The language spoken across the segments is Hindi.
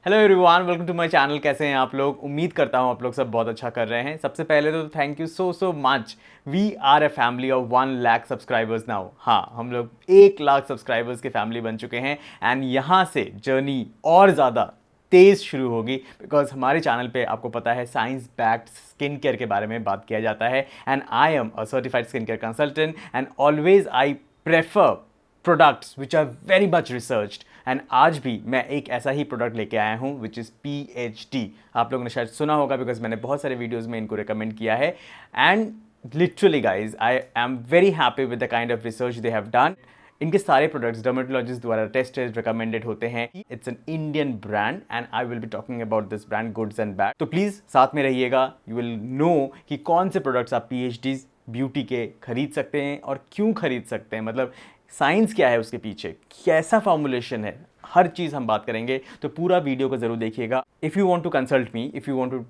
Hello everyone, welcome to my channel. कैसे हैं आप लोग? उम्मीद करता हूं आप लोग सब बहुत अच्छा कर रहे हैं। सबसे पहले तो thank you so much. We are a family of 1 lakh subscribers now. हाँ, हम लोग 1 लाख सब्सक्राइबर्स की फैमिली बन चुके हैं एंड यहाँ से जर्नी और ज़्यादा तेज़ शुरू होगी बिकॉज हमारे चैनल पे आपको पता है साइंस बैक्ड स्किन केयर के बारे में बात किया जाता है and I am a certified skin care consultant and always I prefer products which are very much researched and आज भी मैं एक ऐसा ही प्रोडक्ट लेके आया हूँ विच इज़ PhD। आप लोगों ने शायद सुना होगा बिकॉज मैंने बहुत सारे वीडियोस में इनको रिकमेंड किया है and literally guys I am very happy with the kind of research they have done. इनके सारे प्रोडक्ट्स डर्मेटोलॉजिस्ट द्वारा टेस्टेड रिकमेंडेड होते हैं। It's an Indian brand and I will be talking about this brand goods and bad. तो प्लीज़ साथ में रहिएगा, यू विल नो कि कौन से प्रोडक्ट्स आप PhD ब्यूटी के खरीद सकते हैं और क्यों खरीद सकते हैं, मतलब साइंस क्या है उसके पीछे, कैसा फॉर्मुलेशन है, हर चीज़ हम बात करेंगे। तो पूरा वीडियो को ज़रूर देखिएगा। If you want to consult me, if you want to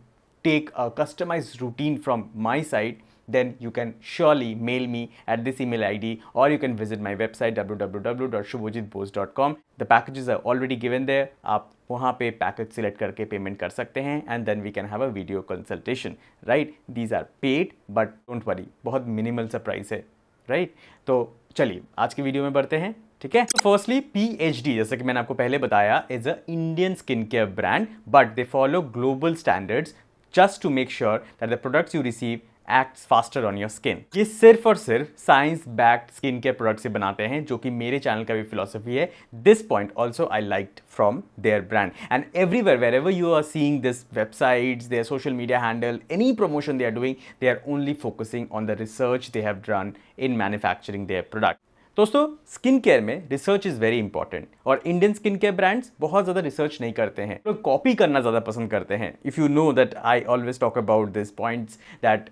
take a customized routine from my side, then you can surely mail me at this email ID or you can visit my website www.shubhojitbose.com. The packages are already given there. आप वहाँ पे पैकेज सिलेक्ट करके पेमेंट कर सकते हैं and then we can have a video consultation, right? These are paid but don't worry, बहुत मिनिमल सा प्राइस है, राइट? तो चलिए आज की वीडियो में बढ़ते हैं, ठीक है? फर्स्टली PhD, जैसे कि मैंने आपको पहले बताया, is a Indian skin care brand but they follow global standards just to make sure that the products you receive acts faster on your skin. ये सिर्फ और सिर्फ science backed skin care product से बनाते हैं, जो कि मेरे चैनल का भी फिलोसफी है. This point also I liked from their brand and everywhere wherever you are seeing this websites, their social media handle, any promotion they are doing, they are only focusing on the research they have done in manufacturing their product. दोस्तों, स्किन केयर में रिसर्च इज वेरी इंपॉर्टेंट और इंडियन स्किन केयर ब्रांड्स बहुत ज्यादा रिसर्च नहीं करते हैं, लोग कॉपी करना ज्यादा पसंद करते हैं. If you know that I always talk about this points that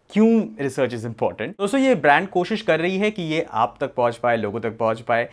क्यों रिसर्च इज इंपॉर्टेंट. दोस्तों, ये ब्रांड कोशिश कर रही है कि ये आप तक पहुंच पाए, लोगों तक पहुंच पाए.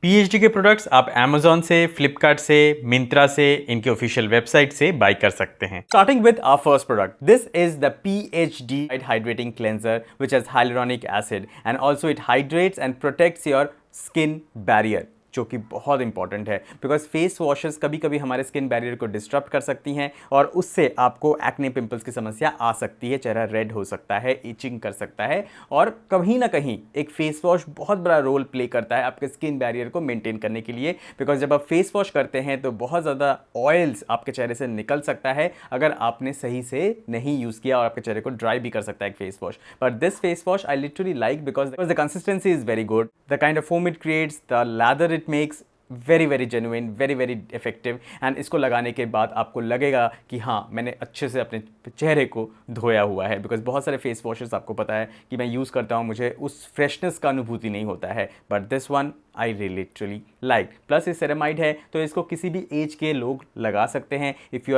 PhD के प्रोडक्ट्स आप Amazon से, फ्लिपकार्ट से, मिंत्रा से, इनके ऑफिशियल वेबसाइट से बाय कर सकते हैं. Starting with our first product, this is the PhD hydrating cleanser which has hyaluronic acid and also it hydrates and protects your skin barrier, जो कि बहुत इंपॉर्टेंट है बिकॉज फेस वॉशेस कभी कभी हमारे स्किन बैरियर को डिस्टर्ब कर सकती हैं और उससे आपको एक्ने पिंपल्स की समस्या आ सकती है. चेहरा रेड हो सकता है, इचिंग कर सकता है और कहीं ना कहीं एक फेस वॉश बहुत बड़ा रोल प्ले करता है आपके स्किन बैरियर को मेंटेन करने के लिए. बिकॉज जब आप फेस वॉश करते हैं तो बहुत ज़्यादा ऑयल्स आपके चेहरे से निकल सकता है अगर आपने सही से नहीं यूज़ किया और आपके चेहरे को ड्राई भी कर सकता है एक face wash. But this face wash I literally like because the consistency is very good, the kind of foam it creates, the leather it makes very genuine, very effective. And इसको लगाने के बाद आपको लगेगा कि हाँ, मैंने अच्छे से अपने चेहरे को धोया हुआ है. बिकॉज बहुत सारे फेस वॉशेस आपको पता है कि मैं यूज़ करता हूँ, मुझे उस फ्रेशनेस का अनुभूति नहीं होता है. But this one I literally like. Plus ये सेरेमाइड है तो इसको किसी भी एज के लोग लगा सकते हैं. If you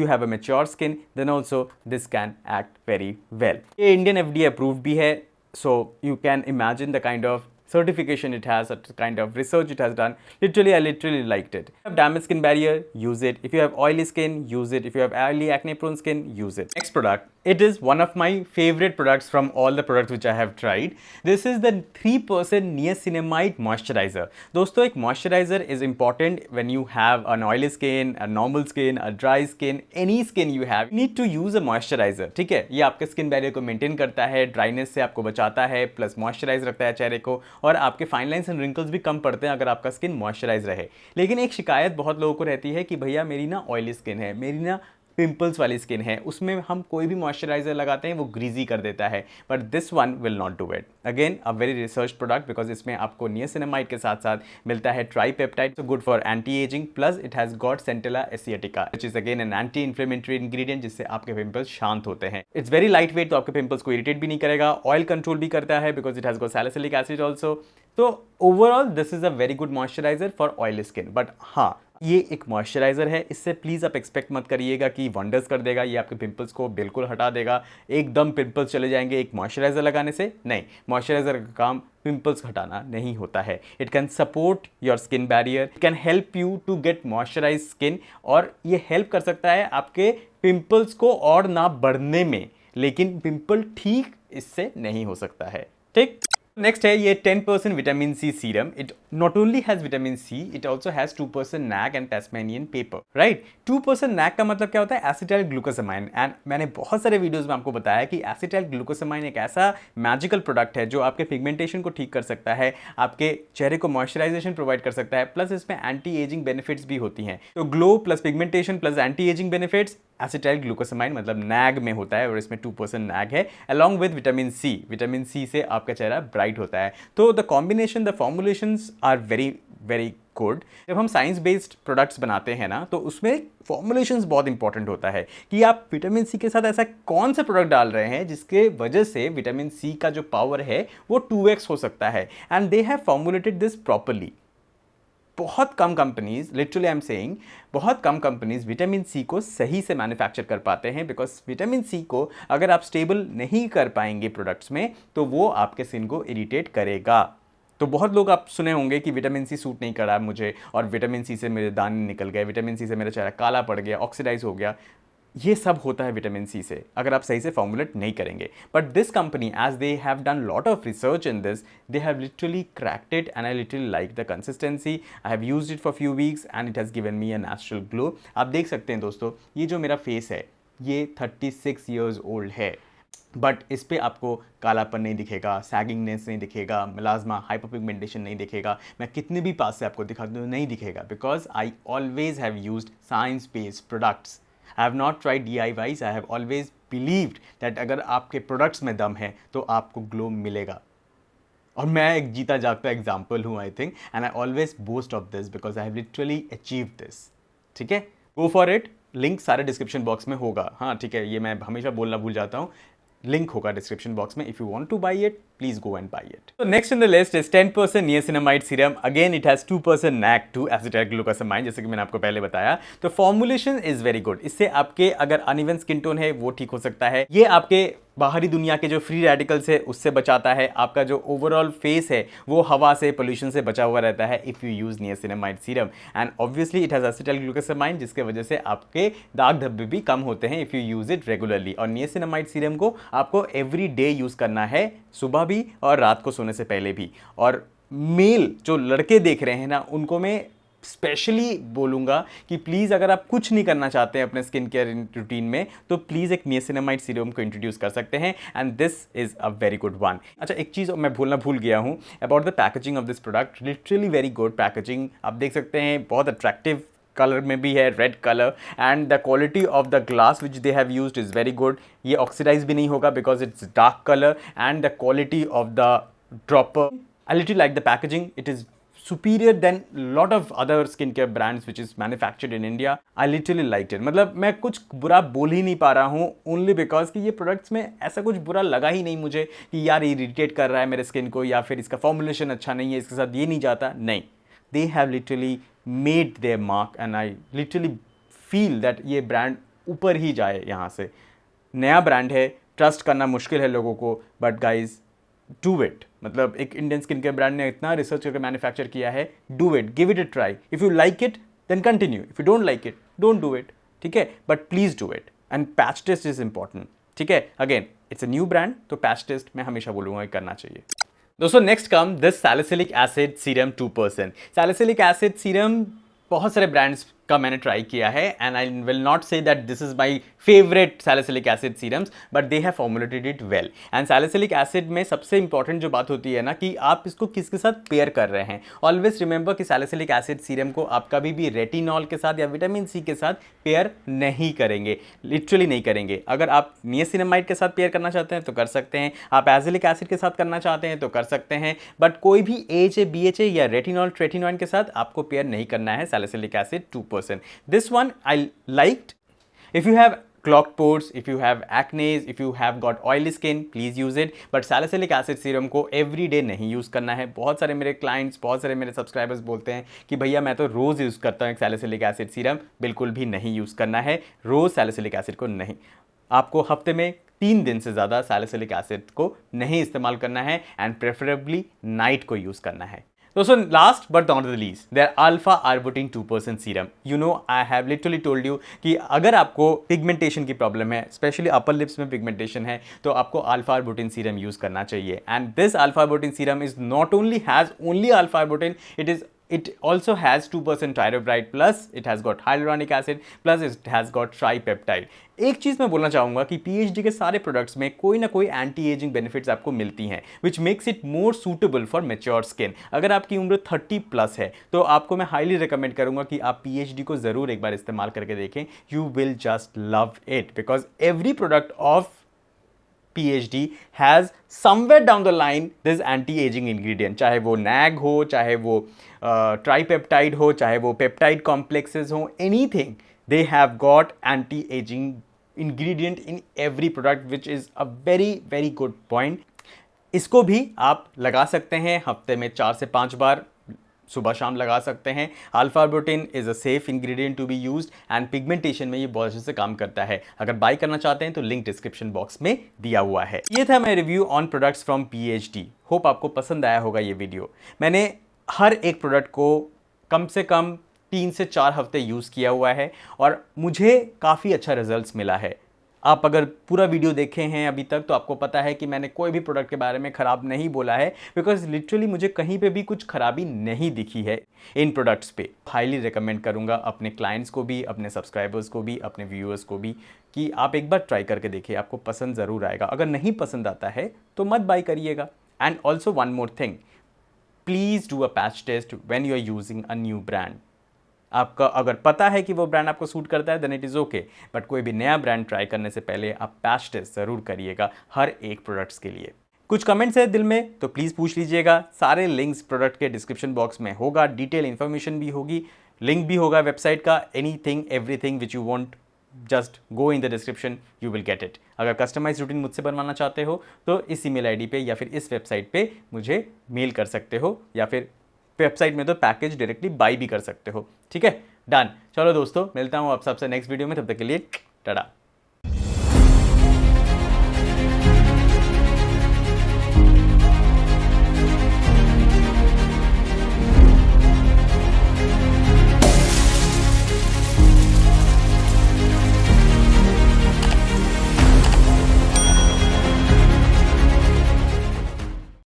have a mature skin then also this can act very well. ये इंडियन FDA अप्रूव्ड भी है, so you can imagine the kind of certification it has, the kind of research it has done. I literally liked it. If you have damaged skin barrier, use it. If you have oily skin, use it. If you have oily acne prone skin, use it. Next product, it is one of my favorite products from all the products which I have tried. This is the 3% niacinamide moisturizer. दोस्तों, एक moisturizer is important when you have an oily skin, a normal skin, a dry skin, any skin you have. You need to use a moisturizer. ठीक है, ये आपके स्किन बैरियर को मेंटेन करता है, ड्राइनेस से आपको बचाता है, प्लस मॉइस्चराइज रखता है चेहरे को और आपके फाइन लाइन्स एंड रिंकल्स भी कम पड़ते हैं अगर आपका स्किन मॉइस्चराइज रहे. लेकिन एक शिकायत बहुत लोगों को रहती है कि भैया मेरी ना ऑयली स्किन है, मेरी ना पिंपल्स वाली स्किन है, उसमें हम कोई भी मॉइस्चराइजर लगाते हैं वो ग्रीजी कर देता है. But this one will not do it. Again a very research product because इसमें आपको नियासिनामाइड के साथ साथ मिलता है tripeptide, so good for anti ageing. Plus it has got centella asiatica which is again an anti inflammatory ingredient जिससे आपके पिंपल्स शांत होते हैं. इट्स वेरी लाइट वेट, तो आपके पिंपल्स को इरिटेट भी नहीं करेगा. ऑयल कंट्रोल भी करता है because it has got salicylic acid also. तो overall this is a very good moisturiser for oily skin. But हाँ, ये एक मॉइस्चराइजर है, इससे प्लीज़ आप एक्सपेक्ट मत करिएगा कि वंडर्स कर देगा, ये आपके पिंपल्स को बिल्कुल हटा देगा, एकदम पिंपल्स चले जाएंगे एक मॉइस्चराइजर लगाने से. नहीं, मॉइस्चराइजर का काम पिंपल्स हटाना नहीं होता है. It can support your skin barrier, it can help you to get moisturise skin और ये हेल्प कर सकता है आपके पिंपल्स को और ना बढ़ने में, लेकिन पिंपल ठीक इससे नहीं हो सकता है. ठीक. नेक्स्ट है ये 10% vitamin C serum. It not only has vitamin C, it also has 2% NAC and Tasmanian paper, right? 2% NAC का मतलब क्या होता है? Acetyl glucosamine. एंड मैंने बहुत सारे वीडियोस में आपको बताया कि एसिटाइल ग्लूकोसामाइन एक ऐसा मैजिकल प्रोडक्ट है जो आपके पिगमेंटेशन को ठीक कर सकता है, आपके चेहरे को मॉइस्चराइजेशन प्रोवाइड कर सकता है, प्लस इसमें एंटी एजिंग बेनिफिट्स भी होती हैं। तो glow plus pigmentation plus anti ageing benefits acetyl glucosamine मतलब नैग में होता है और इसमें 2% नैग है, along with vitamin C. Vitamin C से आपका चेहरा ब्राइट होता है। तो the combination, the formulations are very very good. जब हम साइंस बेस्ड प्रोडक्ट्स बनाते हैं ना, तो उसमें फॉर्मुलेशंस बहुत इंपॉर्टेंट होता है कि आप विटामिन सी के साथ ऐसा कौन सा प्रोडक्ट डाल रहे हैं जिसके वजह से विटामिन सी का जो पावर है वो 2x हो सकता है। And they have formulated this properly. बहुत कम companies, literally I am saying, बहुत कम कंपनीज विटामिन सी को सही से मैन्युफैक्चर कर पाते हैं, बिकॉज विटामिन सी को अगर आप स्टेबल नहीं कर पाएंगे प्रोडक्ट्स में तो वो आपके स्किन को इरिटेट करेगा। तो बहुत लोग आप सुने होंगे कि विटामिन सी सूट नहीं करा मुझे, और विटामिन सी से मेरे दाने निकल गए, विटामिन सी से मेरा चेहरा काला पड़ गया, ऑक्सीडाइज हो गया। ये सब होता है विटामिन सी से, अगर आप सही से फॉर्मुलेट नहीं करेंगे। But this company, as they have done lot of research in this, they have literally cracked it and I literally like the consistency. I have used it for few weeks and it has given me a natural glow. आप देख सकते हैं दोस्तों, ये जो मेरा फेस है ये 36 years old है, बट इस पर आपको कालापन नहीं दिखेगा, सैगिंगनेस नहीं दिखेगा, मेलाज्मा हाइपरपिगमेंटेशन नहीं दिखेगा। मैं कितने भी पास से आपको दिखा दूँ नहीं दिखेगा, because I always have used science based products. I have not tried DIYs. I have always believed that अगर आपके प्रोडक्ट्स में दम है तो आपको ग्लो मिलेगा। और मैं एक जीता जागता एग्जाम्पल हूँ I think, and I always boast of this because I have literally achieve this. ठीक है, गो फॉर इट। लिंक सारे डिस्क्रिप्शन बॉक्स में होगा। हाँ ठीक है, ये मैं हमेशा बोलना भूल जाता हूँ, लिंक होगा डिस्क्रिप्शन बॉक्स में। If you want to buy it, please go and buy it. So next in the list is 10% niacinamide serum. Again it has 2% NAC to acetyl glucosamine, जैसे कि मैंने आपको पहले बताया। तो फॉर्मुलेशन इज वेरी गुड। इससे आपके अगर अनइवन स्किन टोन है वो ठीक हो सकता है। ये आपके बाहरी दुनिया के जो फ्री रेडिकल्स है उससे बचाता है। आपका जो ओवरऑल फेस है वो हवा से, पोल्यूशन से बचा हुआ रहता है if you use niacinamide serum. And obviously it has acetyl glucosamine, जिसके वजह से आपके दाग धब्बे भी कम होते हैं if you use it regularly. और नियासिनामाइड सीरम को आपको एवरी डे यूज़ करना है, सुबह भी और रात को सोने से पहले भी। और मेल जो लड़के देख रहे हैं ना, उनको मैं स्पेशली बोलूँगा कि प्लीज़ अगर आप कुछ नहीं करना चाहते हैं अपने स्किन केयर रूटीन में, तो प्लीज़ एक नियासिनामाइड सीरम को इंट्रोड्यूस कर सकते हैं, and this is a very good one. अच्छा, एक चीज़ मैं बोलना भूल गया हूँ about the packaging of this product. Literally very good packaging. आप देख सकते हैं बहुत अट्रैक्टिव कलर में भी है, red colour, and the quality of the glass which they have used is very good. ये ऑक्सीडाइज भी नहीं होगा because it's dark colour, and the quality of the dropper, I literally like the packaging. It is superior than lot of other skincare brands which is manufactured in India. I literally liked it. मतलब मैं कुछ बुरा बोल ही नहीं पा रहा हूँ only because कि ये प्रोडक्ट्स में ऐसा कुछ बुरा लगा ही नहीं मुझे कि यार ये इरिटेट कर रहा है मेरे स्किन को, या फिर इसका फॉर्मुलेशन अच्छा नहीं है, इसके साथ ये नहीं जाता। नहीं, they have literally made their mark and I literally feel that ये ब्रांड ऊपर ही जाए यहाँ से। नया ब्रांड है, ट्रस्ट करना मुश्किल है लोगों को, बट गाइज डू इट। मतलब एक इंडियन स्किन केयर ब्रांड ने इतना रिसर्च करके मैन्युफैक्चर किया है, do it, give it a try. If you like it then continue, if you don't like it don't do it. ठीक है, but please do it, and patch test is important. ठीक है, again it's a new brand, तो पैच टेस्ट मैं हमेशा बोलूँगा करना चाहिए। दोस्तों next come this salicylic acid serum 2%। Salicylic acid serum बहुत सारे ब्रांड्स का मैंने ट्राई किया है, and I will not say that this is my favourite salicylic acid serums, but they have formulated it well. And salicylic acid में सबसे इंपॉर्टेंट जो बात होती है ना कि आप इसको किसके साथ पेयर कर रहे हैं। ऑलवेज रिमेंबर कि सैलिसिलिक एसिड सीरम को आप कभी भी रेटिनॉल के साथ या विटामिन सी के साथ पेयर नहीं करेंगे, लिटरली नहीं करेंगे। अगर आप नियासिनामाइड के साथ पेयर करना चाहते हैं तो कर सकते हैं, आप एजिलिक एसिड के साथ करना चाहते हैं तो कर सकते हैं, बट कोई भी AHA, BHA या रेटिनॉल, ट्रेटिनॉइन के साथ आपको पेयर नहीं करना है salicylic acid 2%। This one I liked. If you have clogged pores, if you have acne, if you have got oily skin, please use it. But salicylic acid serum को every day नहीं यूज़ करना है। बहुत सारे मेरे क्लाइंट्स, बहुत सारे मेरे सब्सक्राइबर्स बोलते हैं कि भैया मैं तो रोज़ यूज़ करता हूँ सैलिसिलिक एसिड सीरम। बिल्कुल भी नहीं यूज़ करना है रोज़ सैलिसिलिक एसिड को, नहीं। आपको हफ्ते में 3 दिन से ज़्यादा सैलिसिलिक एसिड को नहीं इस्तेमाल करना है, एंड प्रेफरेबली नाइट को यूज़ करना है। दोस्तों last but not the least their alpha arbutin 2% serum. You know I have literally told you कि अगर आपको पिगमेंटेशन की प्रॉब्लम है, स्पेशली अपर लिप्स में पिगमेंटेशन है, तो आपको अल्फा आर्बुटिन सीरम यूज करना चाहिए। And this alpha arbutin serum is not only has only alpha arbutin, it also has 2% tyroside plus it has got hyaluronic acid plus it has got tripeptide। एक चीज मैं बोलना चाहूंगा कि पीएचडी के सारे प्रोडक्ट्स में कोई ना कोई एंटी एजिंग बेनिफिट्स आपको मिलती हैं which makes it more suitable for mature skin. अगर आपकी उम्र 30 प्लस है तो आपको मैं हाईली रिकमेंड करूंगा कि आप पीएचडी को जरूर एक बार इस्तेमाल करके देखें। You will just love it because every product of PhD has somewhere down the line this anti-aging ingredient, चाहे वो NAG हो, चाहे वो ट्राइपेप्टाइड हो, चाहे वो पेप्टाइड कॉम्प्लेक्सेस हो, anything they have got anti-aging ingredient in every product which is a very very good point। इसको भी आप लगा सकते हैं हफ्ते में 4 से 5 बार, सुबह शाम लगा सकते हैं। Alpha arbutin is a safe ingredient to be used and pigmentation में ये बहुत अच्छे से काम करता है। अगर बाय करना चाहते हैं तो लिंक डिस्क्रिप्शन बॉक्स में दिया हुआ है। ये था मेरा review on products from PhD. Hope आपको पसंद आया होगा ये वीडियो। मैंने हर एक प्रोडक्ट को कम से कम 3 से 4 हफ्ते यूज़ किया हुआ है और मुझे काफ़ी अच्छा रिजल्ट्स मिला है। आप अगर पूरा वीडियो देखे हैं अभी तक तो आपको पता है कि मैंने कोई भी प्रोडक्ट के बारे में ख़राब नहीं बोला है, बिकॉज लिटरली मुझे कहीं पे भी कुछ खराबी नहीं दिखी है इन प्रोडक्ट्स पे। हाईली रिकमेंड करूँगा अपने क्लाइंट्स को भी, अपने सब्सक्राइबर्स को भी, अपने व्यूअर्स को भी कि आप एक बार ट्राई करके देखिए, आपको पसंद ज़रूर आएगा। अगर नहीं पसंद आता है तो मत बाय करिएगा। And also one more thing, please do a patch test when you are using a new brand. आपका अगर पता है कि वो ब्रांड आपको सूट करता है then it is okay, but कोई भी नया ब्रांड ट्राई करने से पहले आप पैच टेस्ट ज़रूर करिएगा हर एक प्रोडक्ट्स के लिए। कुछ कमेंट्स है दिल में तो प्लीज़ पूछ लीजिएगा। सारे लिंक्स प्रोडक्ट के डिस्क्रिप्शन बॉक्स में होगा, डिटेल इन्फॉर्मेशन भी होगी, लिंक भी होगा वेबसाइट का। Anything everything which you want just go in the description, you will get it. अगर कस्टमाइज रूटीन मुझसे बनवाना चाहते हो तो इस ईमेल आईडी पे या फिर इस वेबसाइट पे मुझे मेल कर सकते हो, या फिर वेबसाइट में तो पैकेज डायरेक्टली बाई भी कर सकते हो। ठीक है, डन। चलो दोस्तों, मिलता हूँ आप सबसे नेक्स्ट वीडियो में, तब तक के लिए टाटा।